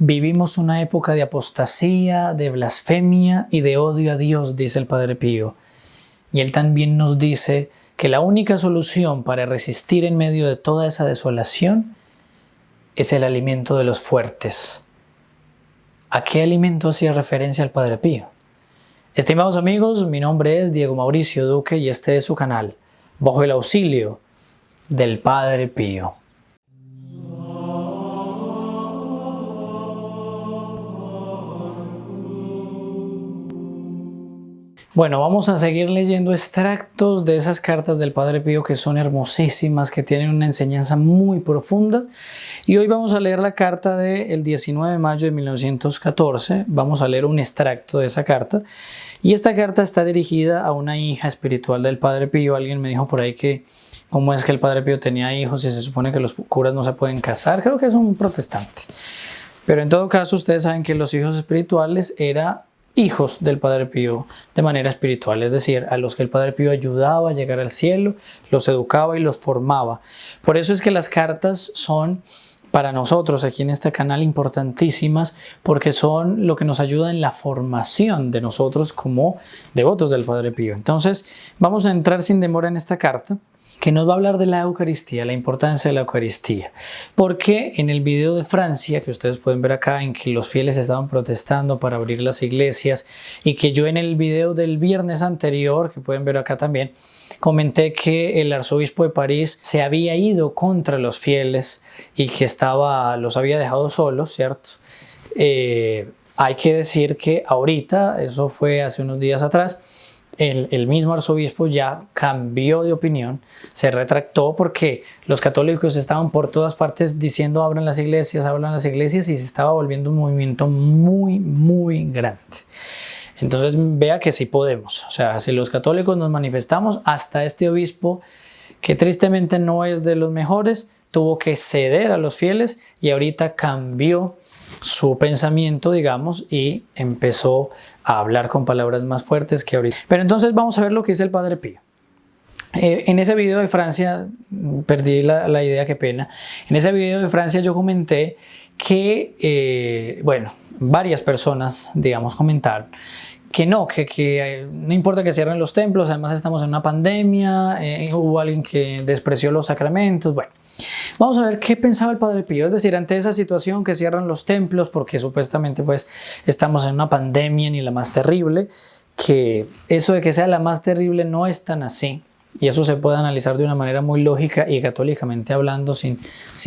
Vivimos una época de apostasía, de blasfemia y de odio a Dios, dice el Padre Pío. Y él también nos dice que la única solución para resistir en medio de toda esa desolación es el alimento de los fuertes. ¿A qué alimento hacía referencia el Padre Pío? Estimados amigos, mi nombre es Diego Mauricio Duque y este es su canal, Bajo el Auxilio del Padre Pío. Bueno, vamos a seguir leyendo extractos de esas cartas del Padre Pío que son hermosísimas, que tienen una enseñanza muy profunda. Y hoy vamos a leer la carta del 19 de mayo de 1914. Vamos a leer un extracto de esa carta. Y esta carta está dirigida a una hija espiritual del Padre Pío. Alguien me dijo por ahí que cómo es que el Padre Pío tenía hijos y se supone que los curas no se pueden casar. Creo que es un protestante. Pero en todo caso, ustedes saben que los hijos espirituales eran hijos del Padre Pío de manera espiritual, es decir, a los que el Padre Pío ayudaba a llegar al cielo, los educaba y los formaba. Por eso es que las cartas son para nosotros aquí en este canal importantísimas, porque son lo que nos ayuda en la formación de nosotros como devotos del Padre Pío. Entonces vamos a entrar sin demora en esta carta, que nos va a hablar de la Eucaristía, la importancia de la Eucaristía. Porque en el video de Francia, que ustedes pueden ver acá, en que los fieles estaban protestando para abrir las iglesias, y que yo en el video del viernes anterior, que pueden ver acá también, comenté que el arzobispo de París se había ido contra los fieles y que los había dejado solos, ¿cierto? Hay que decir que ahorita, eso fue hace unos días atrás, el mismo arzobispo ya cambió de opinión, se retractó porque los católicos estaban por todas partes diciendo abran las iglesias y se estaba volviendo un movimiento muy grande. Entonces vea que sí podemos, o sea, si los católicos nos manifestamos, hasta este obispo, que tristemente no es de los mejores, tuvo que ceder a los fieles y ahorita cambió su pensamiento, digamos, y empezó a hablar con palabras más fuertes que ahorita. Pero entonces vamos a ver lo que dice el Padre Pío. En ese video de Francia, perdí la idea, qué pena. En ese video de Francia yo comenté que, bueno, varias personas, digamos, comentaron que no importa que cierren los templos, además estamos en una pandemia, hubo alguien que despreció los sacramentos, bueno. Vamos a ver qué pensaba el Padre Pío, es decir, ante esa situación que cierran los templos porque supuestamente pues estamos en una pandemia ni la más terrible, que eso de que sea la más terrible no es tan así, y eso se puede analizar de una manera muy lógica y católicamente hablando, sin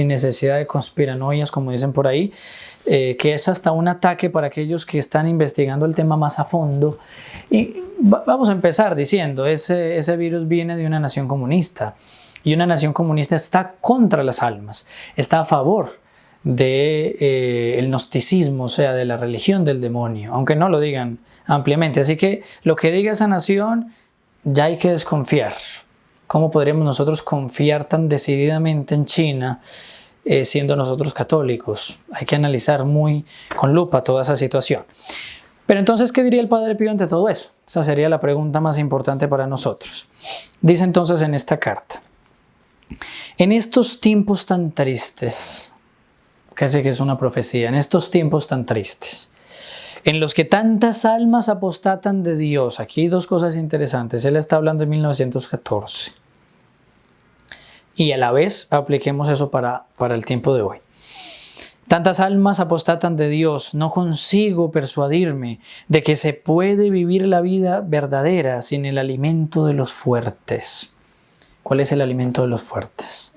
necesidad de conspiranoias, como dicen por ahí, que es hasta un ataque para aquellos que están investigando el tema más a fondo. Y vamos a empezar diciendo, ese virus viene de una nación comunista, y una nación comunista está contra las almas, está a favor del gnosticismo, o sea, de la religión del demonio, aunque no lo digan ampliamente. Así que lo que diga esa nación, ya hay que desconfiar. ¿Cómo podríamos nosotros confiar tan decididamente en China siendo nosotros católicos? Hay que analizar muy con lupa toda esa situación. Pero entonces, ¿qué diría el Padre Pío ante todo eso? Esa sería la pregunta más importante para nosotros. Dice entonces en esta carta: en estos tiempos tan tristes, casi que es una profecía, en estos tiempos tan tristes, en los que tantas almas apostatan de Dios, aquí hay dos cosas interesantes, él está hablando en 1914, y a la vez apliquemos eso para el tiempo de hoy. Tantas almas apostatan de Dios, no consigo persuadirme de que se puede vivir la vida verdadera sin el alimento de los fuertes. ¿Cuál es el alimento de los fuertes?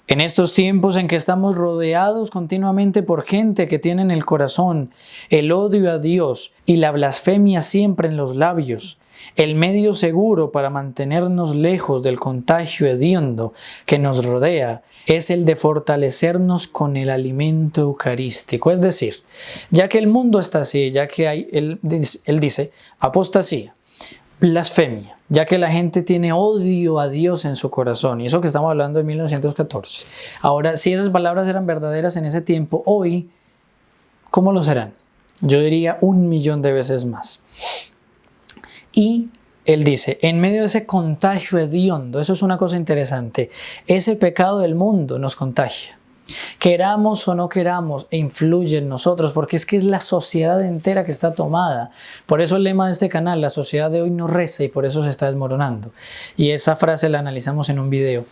En estos tiempos en que estamos rodeados continuamente por gente que tiene en el corazón el odio a Dios y la blasfemia siempre en los labios, el medio seguro para mantenernos lejos del contagio hediondo que nos rodea es el de fortalecernos con el alimento eucarístico. Es decir, ya que el mundo está así, ya que hay, él dice, apostasía, blasfemia, ya que la gente tiene odio a Dios en su corazón, y eso que estamos hablando de 1914. Ahora, si esas palabras eran verdaderas en ese tiempo, hoy, ¿cómo lo serán? Yo diría 1.000.000 de veces más. Y él dice, en medio de ese contagio hediondo, eso es una cosa interesante, ese pecado del mundo nos contagia. Queramos o no queramos, influye en nosotros, porque es que es la sociedad entera que está tomada. Por eso el lema de este canal, la sociedad de hoy no reza y por eso se está desmoronando. Y esa frase la analizamos en un video.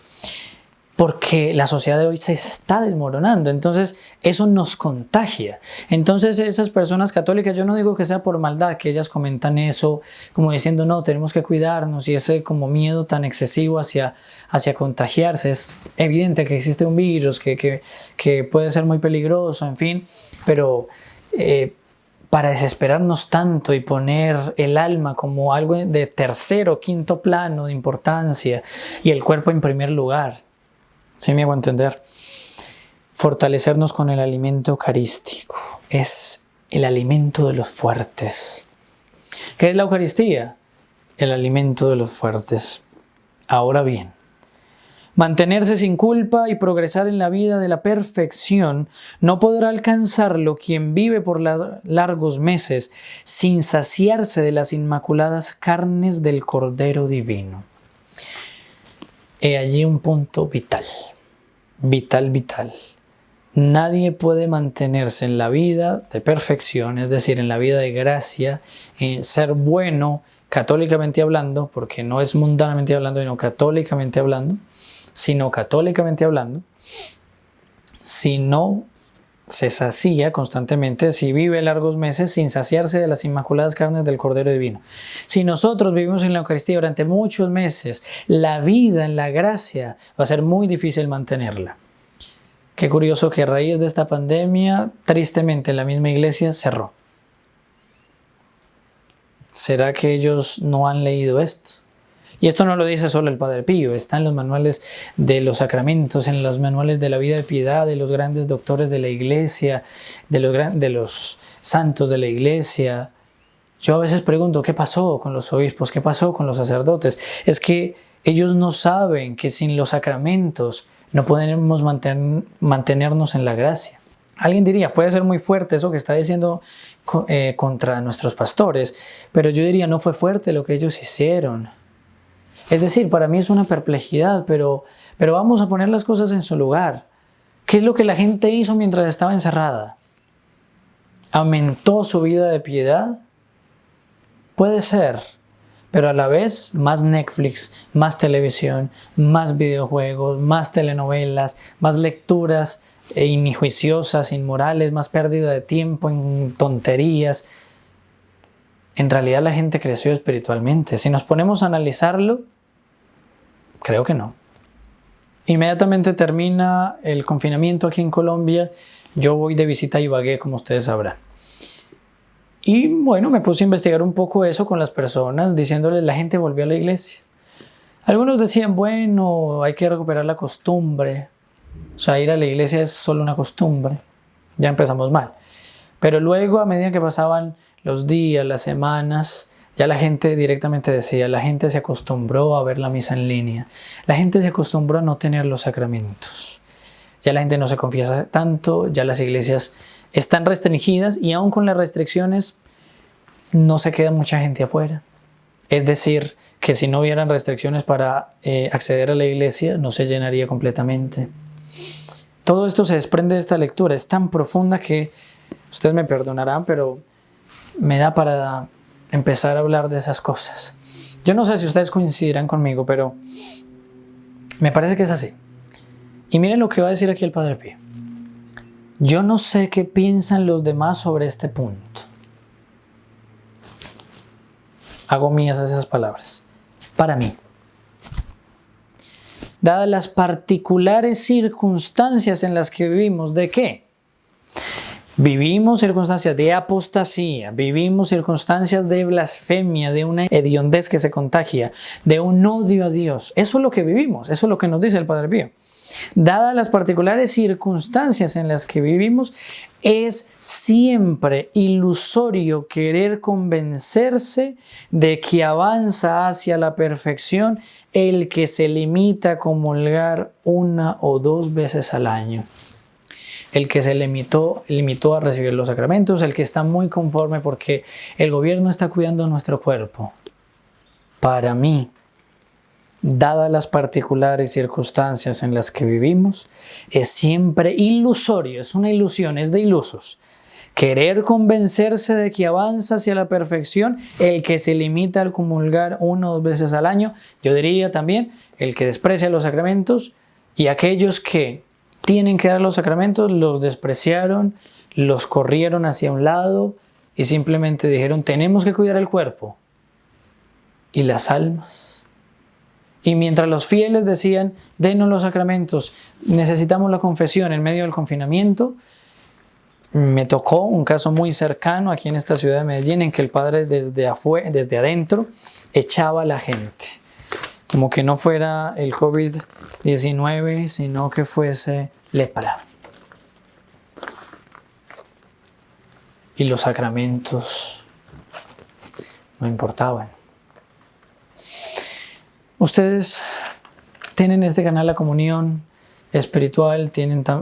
Porque la sociedad de hoy se está desmoronando, entonces eso nos contagia. Entonces esas personas católicas, yo no digo que sea por maldad, que ellas comentan eso como diciendo no, tenemos que cuidarnos, y ese como miedo tan excesivo hacia contagiarse. Es evidente que existe un virus que puede ser muy peligroso, en fin, pero para desesperarnos tanto y poner el alma como algo de tercero o quinto plano de importancia y el cuerpo en primer lugar, ¿sí me hago entender? Fortalecernos con el alimento eucarístico. Es el alimento de los fuertes. ¿Qué es la Eucaristía? El alimento de los fuertes. Ahora bien, mantenerse sin culpa y progresar en la vida de la perfección no podrá alcanzarlo quien vive por largos meses sin saciarse de las inmaculadas carnes del Cordero Divino. He allí un punto vital. Vital. Nadie puede mantenerse en la vida de perfección, es decir, en la vida de gracia, en ser bueno, católicamente hablando, porque no es mundanamente hablando, sino católicamente hablando, si no se sacía constantemente, si vive largos meses sin saciarse de las inmaculadas carnes del Cordero Divino. Si nosotros vivimos en la Eucaristía durante muchos meses, la vida en la gracia va a ser muy difícil mantenerla. Qué curioso que a raíz de esta pandemia, tristemente la misma iglesia cerró. ¿Será que ellos no han leído esto? Y esto no lo dice solo el Padre Pío, está en los manuales de los sacramentos, en los manuales de la vida de piedad, de los grandes doctores de la iglesia, de los santos de la iglesia. Yo a veces pregunto, ¿qué pasó con los obispos? ¿Qué pasó con los sacerdotes? Es que ellos no saben que sin los sacramentos no podemos mantenernos en la gracia. Alguien diría, puede ser muy fuerte eso que está diciendo contra nuestros pastores, pero yo diría, no fue fuerte lo que ellos hicieron. Es decir, para mí es una perplejidad, pero vamos a poner las cosas en su lugar. ¿Qué es lo que la gente hizo mientras estaba encerrada? ¿Aumentó su vida de piedad? Puede ser, pero a la vez más Netflix, más televisión, más videojuegos, más telenovelas, más lecturas injuiciosas, inmorales, más pérdida de tiempo en tonterías. En realidad la gente creció espiritualmente. Si nos ponemos a analizarlo, creo que no. Inmediatamente termina el confinamiento aquí en Colombia, yo voy de visita a Ibagué, como ustedes sabrán. Y bueno, me puse a investigar un poco eso con las personas, diciéndoles la gente volvió a la iglesia. Algunos decían, bueno, hay que recuperar la costumbre. O sea, ir a la iglesia es solo una costumbre. Ya empezamos mal. Pero luego, a medida que pasaban los días, las semanas, ya la gente directamente decía, la gente se acostumbró a ver la misa en línea. La gente se acostumbró a no tener los sacramentos. Ya la gente no se confiesa tanto, ya las iglesias están restringidas y aún con las restricciones no se queda mucha gente afuera. Es decir, que si no hubieran restricciones para acceder a la iglesia, no se llenaría completamente. Todo esto se desprende de esta lectura, es tan profunda que ustedes me perdonarán, pero me da para empezar a hablar de esas cosas. Yo no sé si ustedes coincidirán conmigo, pero me parece que es así. Y miren lo que va a decir aquí el Padre Pío. Yo no sé qué piensan los demás sobre este punto. Hago mías esas palabras. Para mí, dadas las particulares circunstancias en las que vivimos, ¿de qué? Vivimos circunstancias de apostasía, vivimos circunstancias de blasfemia, de una hediondez que se contagia, de un odio a Dios. Eso es lo que vivimos, eso es lo que nos dice el Padre Pío. Dadas las particulares circunstancias en las que vivimos, es siempre ilusorio querer convencerse de que avanza hacia la perfección el que se limita a comulgar 1 o 2 veces al año. El que se limitó a recibir los sacramentos, el que está muy conforme porque el gobierno está cuidando nuestro cuerpo. Para mí, dadas las particulares circunstancias en las que vivimos, es siempre ilusorio, es una ilusión, es de ilusos. Querer convencerse de que avanza hacia la perfección el que se limita al comulgar 1 o 2 veces al año, yo diría también el que desprecia los sacramentos, y aquellos que tienen que dar los sacramentos los despreciaron, los corrieron hacia un lado y simplemente dijeron tenemos que cuidar el cuerpo y las almas. Y mientras los fieles decían denos los sacramentos, necesitamos la confesión en medio del confinamiento, me tocó un caso muy cercano aquí en esta ciudad de Medellín en que el padre desde adentro echaba a la gente. Como que no fuera el COVID-19, sino que fuese lepra. Y los sacramentos no importaban. Ustedes tienen este canal La Comunión Espiritual,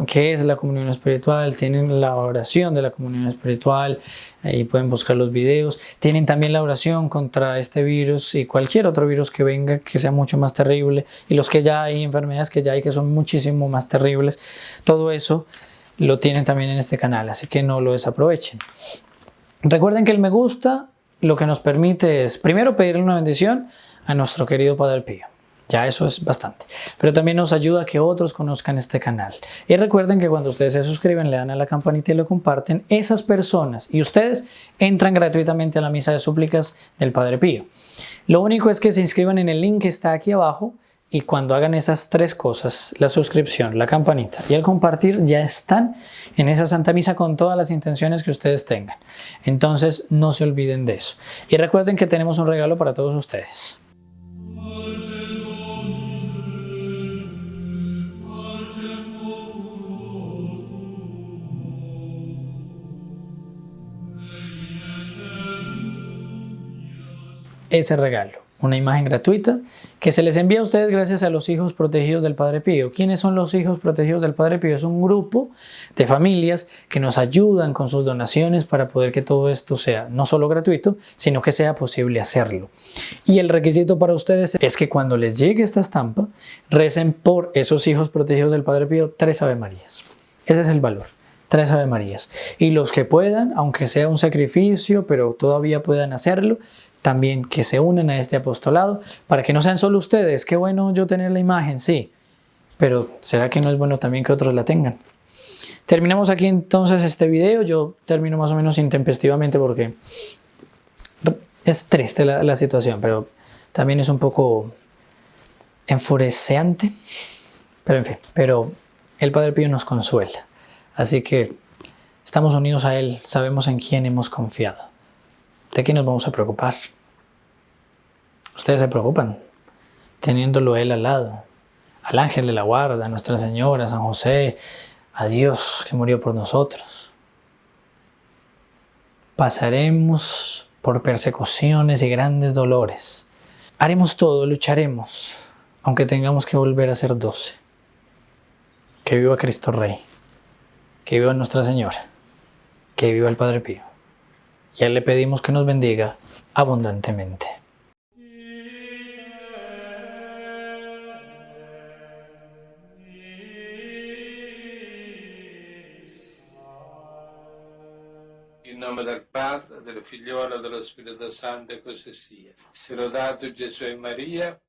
¿qué es la comunión espiritual? Tienen la oración de la comunión espiritual, ahí pueden buscar los videos. Tienen también la oración contra este virus y cualquier otro virus que venga que sea mucho más terrible, y los que ya hay, enfermedades que ya hay que son muchísimo más terribles. Todo eso lo tienen también en este canal, así que no lo desaprovechen. Recuerden que el me gusta lo que nos permite es primero pedirle una bendición a nuestro querido Padre Pío. Ya eso es bastante. Pero también nos ayuda a que otros conozcan este canal. Y recuerden que cuando ustedes se suscriben, le dan a la campanita y lo comparten, esas personas y ustedes entran gratuitamente a la misa de súplicas del Padre Pío. Lo único es que se inscriban en el link que está aquí abajo, y cuando hagan esas 3 cosas, la suscripción, la campanita y el compartir, ya están en esa Santa Misa con todas las intenciones que ustedes tengan. Entonces no se olviden de eso. Y recuerden que tenemos un regalo para todos ustedes. Ese regalo, una imagen gratuita que se les envía a ustedes gracias a los hijos protegidos del Padre Pío. ¿Quiénes son los hijos protegidos del Padre Pío? Es un grupo de familias que nos ayudan con sus donaciones para poder que todo esto sea no solo gratuito, sino que sea posible hacerlo. Y el requisito para ustedes es que cuando les llegue esta estampa, recen por esos hijos protegidos del Padre Pío 3 Ave Marías. Ese es el valor. 3 Ave Marías. Y los que puedan, aunque sea un sacrificio, pero todavía puedan hacerlo, también que se unan a este apostolado, para que no sean solo ustedes. Qué bueno yo tener la imagen, sí, pero ¿será que no es bueno también que otros la tengan? Terminamos aquí entonces este video. Yo termino más o menos intempestivamente porque es triste la situación, pero también es un poco enfurecente. Pero en fin, pero el Padre Pío nos consuela. Así que estamos unidos a Él, sabemos en quién hemos confiado. ¿De qué nos vamos a preocupar? Ustedes se preocupan, teniéndolo Él al lado, al ángel de la guarda, a Nuestra Señora, a San José, a Dios que murió por nosotros. Pasaremos por persecuciones y grandes dolores. Haremos todo, lucharemos, aunque tengamos que volver a ser 12. Que viva Cristo Rey, que viva Nuestra Señora, que viva el Padre Pío. Y a Él le pedimos que nos bendiga abundantemente. In nome del Padre, del Figliolo e dello Spirito Santo, e così sia. Sia lodato Gesù e Maria.